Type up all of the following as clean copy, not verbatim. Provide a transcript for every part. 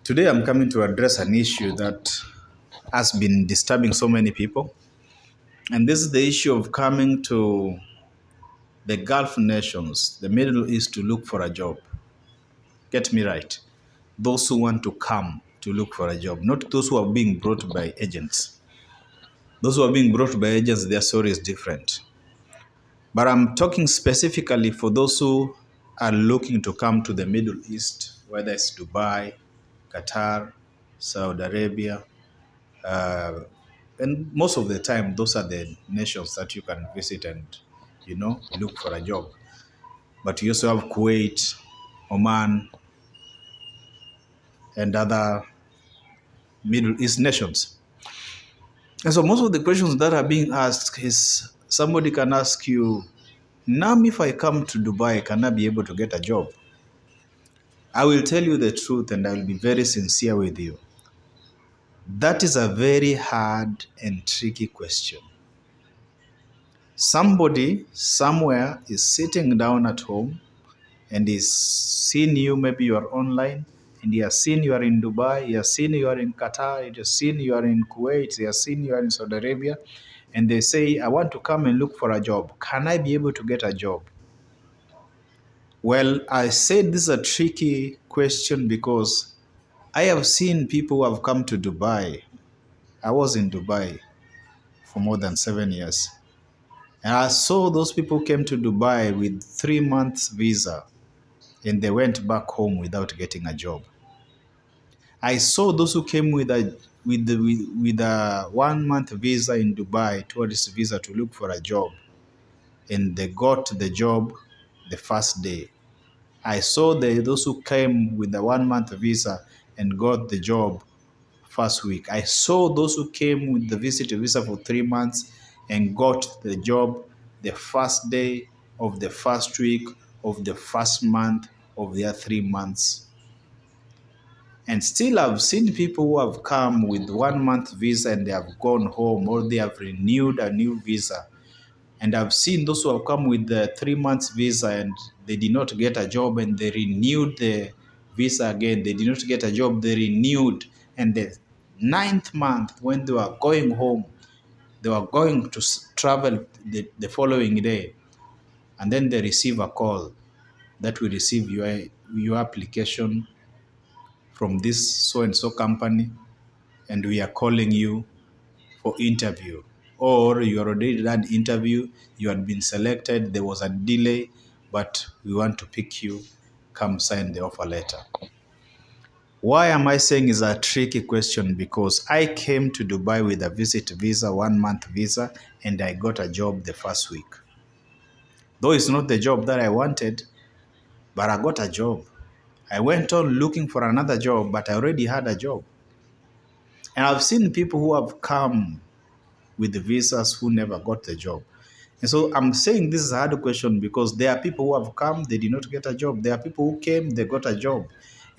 Today, I'm coming to address an issue that has been disturbing so many people. And this is the issue of coming to the Gulf nations, the Middle East, to look for a job. Get me right. Those who want to come to look for a job, not those who are being brought by agents. Those who are being brought by agents, their story is different. But I'm talking specifically for those who are looking to come to the Middle East, whether it's Dubai, Qatar, Saudi Arabia, uh, and most of the time those are the nations that you can visit and look for a job. But you also have Kuwait, Oman, and other Middle East nations. And so most of the questions that are being asked is somebody can ask you, now if I come to Dubai, can I be able to get a job? I will tell you the truth and I will be very sincere with you. That is a very hard and tricky question. Somebody somewhere is sitting down at home and he's seen you, maybe you are online, and he has seen you are in Dubai, he has seen you are in Qatar, he has seen you are in Kuwait, he has seen you are in Saudi Arabia, and they say, I want to come and look for a job. Can I be able to get a job? Well, I said this is a tricky question because I have seen people who have come to Dubai. I was in Dubai for more than 7 years. And I saw those people came to Dubai with 3 months visa and they went back home without getting a job. I saw those who came with a 1 month visa in Dubai, tourist visa to look for a job, and they got the job the first day. I saw those who came with the 1 month visa and got the job first week. I saw those who came with the visitor visa for 3 months and got the job the first day of the first week of the first month of their 3 months. And still, I've seen people who have come with 1 month visa and they have gone home or they have renewed a new visa. And I've seen those who have come with the 3 months visa and they did not get a job and they renewed the visa again. They did not get a job, they renewed. And the 9th month, when they were going home, they were going to travel the following day. And then they receive a call that we receive your application from this so and so company, and we are calling you for interview. Or you already done interview, you had been selected, there was a delay, but we want to pick you, come sign the offer letter. Why am I saying is a tricky question? Because I came to Dubai with a visit visa, 1 month visa, and I got a job the first week. Though it's not the job that I wanted, but I got a job. I went on looking for another job, but I already had a job. And I've seen people who have come with the visas who never got the job. And so I'm saying this is a hard question because there are people who have come, they did not get a job. There are people who came, they got a job.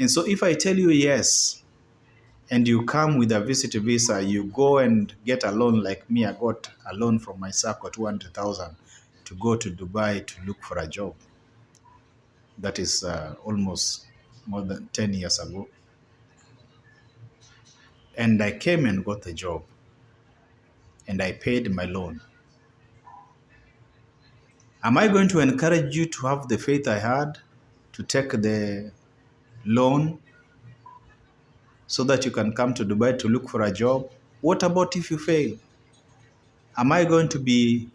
And so if I tell you yes, and you come with a visitor visa, you go and get a loan like me, I got a loan from my circle, 200,000 to go to Dubai to look for a job. That is almost more than 10 years ago. And I came and got the job and I paid my loan. Am I going to encourage you to have the faith I had to take the loan so that you can come to Dubai to look for a job? What about if you fail? Am I going to be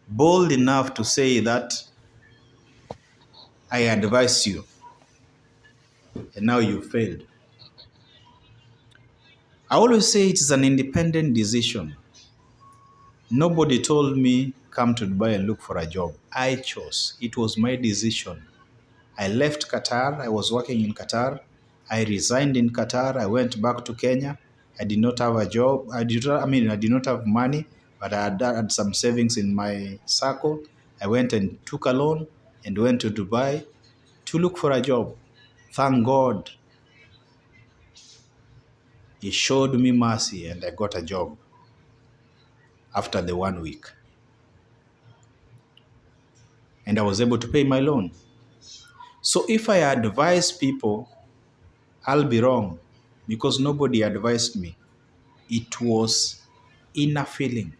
bold enough to say that I advised you and now you failed? I always say it is an independent decision. Nobody told me come to Dubai and look for a job. I chose. It was my decision. I left Qatar. I was working in Qatar. I resigned in Qatar. I went back to Kenya. I did not have a job. I did not have money, but I had some savings in my circle. I went and took a loan and went to Dubai to look for a job. Thank God, He showed me mercy and I got a job after the 1 week. And I was able to pay my loan. So if I advise people, I'll be wrong. because nobody advised me. It was inner feeling.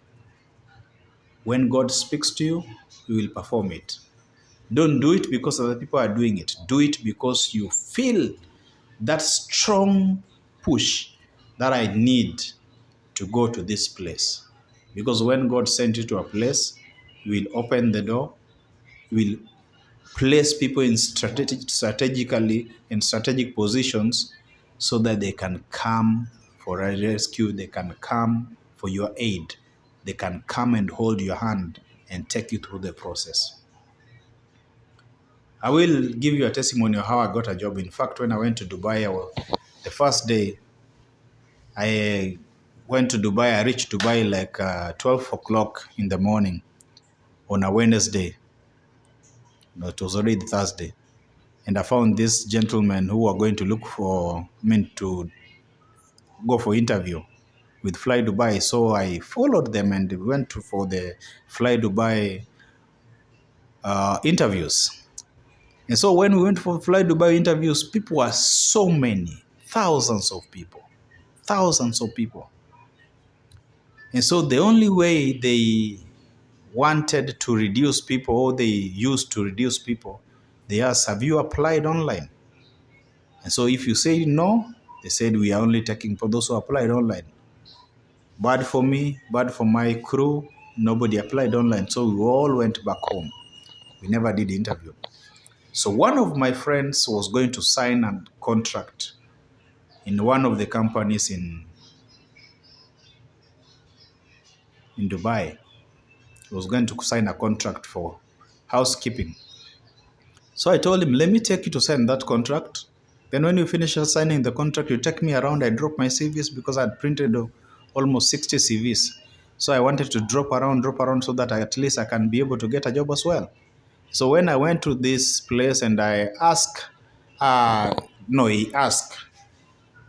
When God speaks to you, He will perform it. Don't do it because other people are doing it. Do it because you feel that strong push that I need to go to this place. Because when God sent you to a place, He will open the door, He will place people in strategically in strategic positions so that they can come for a rescue, they can come for your aid, they can come and hold your hand and take you through the process. I will give you a testimony of how I got a job. In fact, when I went to Dubai, the first day I went to Dubai, I reached Dubai like 12 o'clock in the morning on a Wednesday. No, it was already Thursday. And I found this gentleman who were going to look for me to go for interview with Fly Dubai. So I followed them and went for the Fly Dubai interviews. And so when we went for Fly Dubai interviews, people were so many, thousands of people, thousands of people. And so the only way they wanted to reduce people, or they used to reduce people, they asked, have you applied online? And so if you say no, they said, we are only taking for those who applied online. Bad for me, bad for my crew, nobody applied online. So we all went back home. We never did the interview. So one of my friends was going to sign a contract in one of the companies in Dubai. He was going to sign a contract for housekeeping. So I told him, let me take you to sign that contract. Then when you finish signing the contract, you take me around. I drop my CVs because I had printed almost 60 CVs. So I wanted to drop around so that at least I can be able to get a job as well. So when I went to this place and I asked, he asked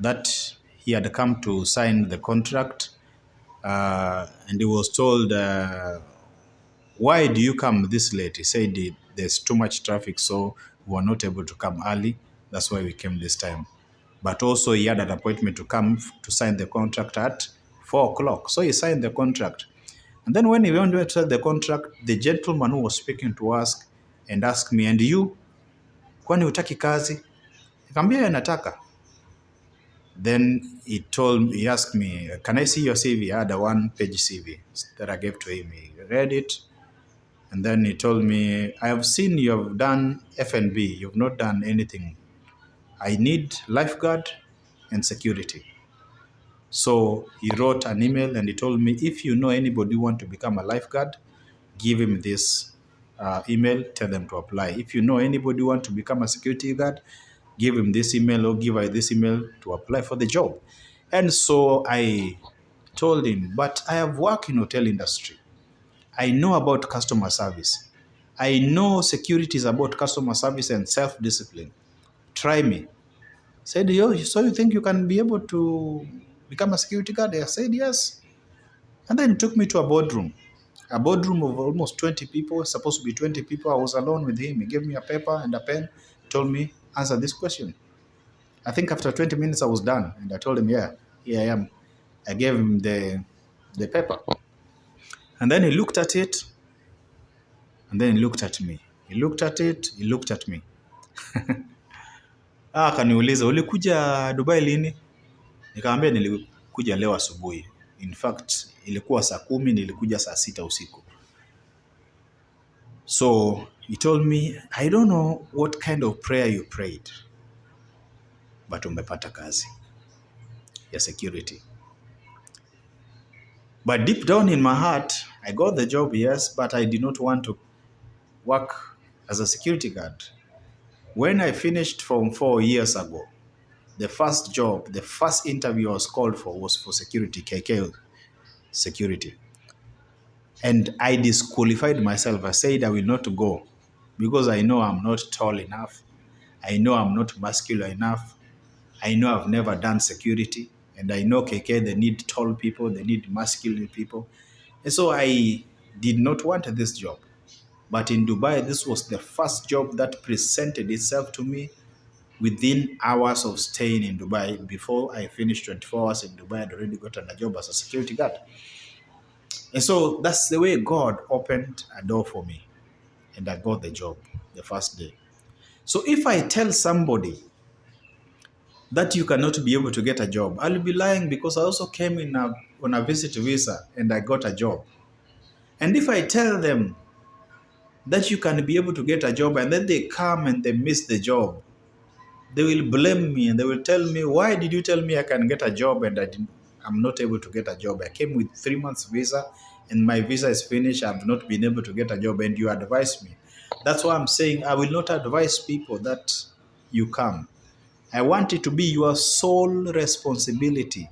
that he had come to sign the contract, and he was told, why do you come this late? He said there's too much traffic, so we were not able to come early. That's why we came this time. But also he had an appointment to come to sign the contract at 4 o'clock. So he signed the contract. And then when he went to sign the contract, the gentleman who was speaking to us and asked me, and you, kwani hutaki kazi? Nikamwambia nataka. Then he asked me, can I see your CV? I had a one-page CV that I gave to him. He read it. And then he told me, I have seen you have done F&B. You've not done anything. I need lifeguard and security. So he wrote an email and he told me, if you know anybody who want to become a lifeguard, give him this email, tell them to apply. If you know anybody who want to become a security guard, give him this email or give her this email to apply for the job. And so I told him, but I have worked in hotel industry. I know about customer service. I know security is about customer service and self-discipline. Try me. Said, yo, so you think you can be able to become a security guard? I said, yes. And then he took me to a boardroom of almost 20 people, supposed to be 20 people. I was alone with him. He gave me a paper and a pen, told me, answer this question. I think after 20 minutes I was done. And I told him, yeah, here I am. I gave him the paper. And then he looked at it. And then he looked at me. He looked at it. He looked at me. Akaniuliza, ulikuja Dubai lini? Nikamwambia nilikuja leo asubuhi. In fact, ilikuwa saa 10, nilikuja saa 6 usiku. So he told me, I don't know what kind of prayer you prayed, but umepata kazi ya security. But deep down in my heart, I got the job, yes, but I did not want to work as a security guard. When I finished from 4 years ago, the first job, the first interview I was called for was for security, KK security. And I disqualified myself. I said I will not go because I know I'm not tall enough. I know I'm not muscular enough. I know I've never done security. And I know KK, they need tall people, they need muscular people. And so I did not want this job. But in Dubai, this was the first job that presented itself to me within hours of staying in Dubai. Before I finished 24 hours in Dubai, I'd already gotten a job as a security guard. And so that's the way God opened a door for me. And I got the job the first day. So if I tell somebody that you cannot be able to get a job, I'll be lying, because I also came on a visit visa and I got a job. And if I tell them that you can be able to get a job and then they come and they miss the job, they will blame me and they will tell me, why did you tell me I can get a job and I'm not able to get a job? I came with 3 months visa and my visa is finished. I've not been able to get a job and you advise me. That's why I'm saying I will not advise people that you come. I want it to be your sole responsibility.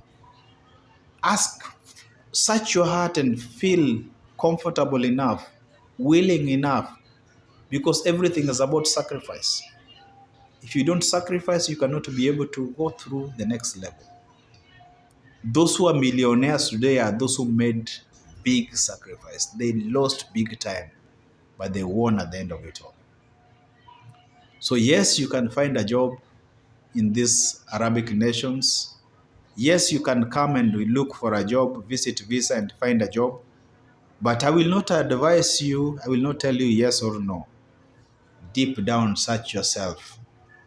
Search your heart and feel comfortable enough, willing enough, because everything is about sacrifice. If you don't sacrifice, you cannot be able to go through the next level. Those who are millionaires today are those who made big sacrifice. They lost big time, but they won at the end of it all. So yes, you can find a job in these Arabic nations. Yes, you can come and look for a job, visit visa and find a job. But I will not advise you, I will not tell you yes or no. Deep down, search yourself.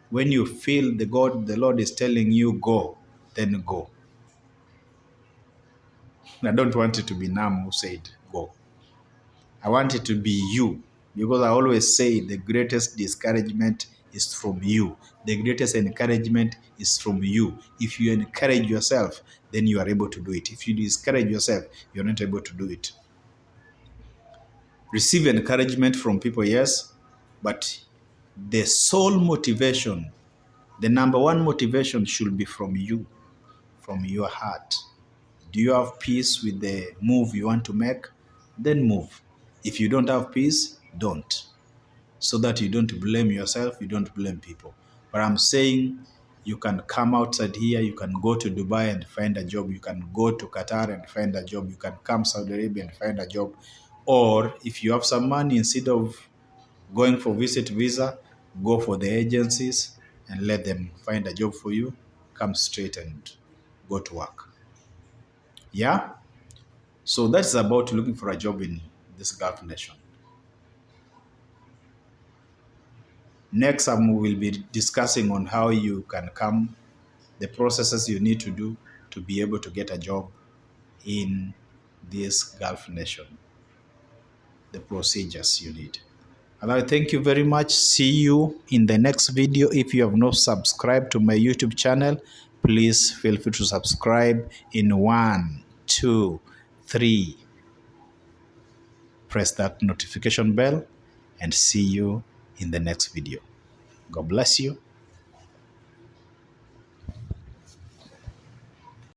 When you feel the Lord is telling you go, then go. I don't want it to be Nam who said go. I want it to be you, because I always say the greatest discouragement is from you. The greatest encouragement is from you. If you encourage yourself, then you are able to do it. If you discourage yourself, you're not able to do it. Receive encouragement from people, yes, but the sole motivation, the number one motivation should be from you, from your heart. Do you have peace with the move you want to make? Then move. If you don't have peace, don't. So that you don't blame yourself, you don't blame people. But I'm saying you can come outside here, you can go to Dubai and find a job, you can go to Qatar and find a job, you can come Saudi Arabia and find a job. Or if you have some money, instead of going for visit visa, go for the agencies and let them find a job for you. Come straight and go to work. Yeah? So that's about looking for a job in this Gulf nation. Next, we will be discussing on how you can come, the processes you need to do to be able to get a job in this Gulf nation, the procedures you need. And I thank you very much. See you in the next video. If you have not subscribed to my YouTube channel, please feel free to subscribe in 1, 2, 3. Press that notification bell and see you in the next video. God bless you.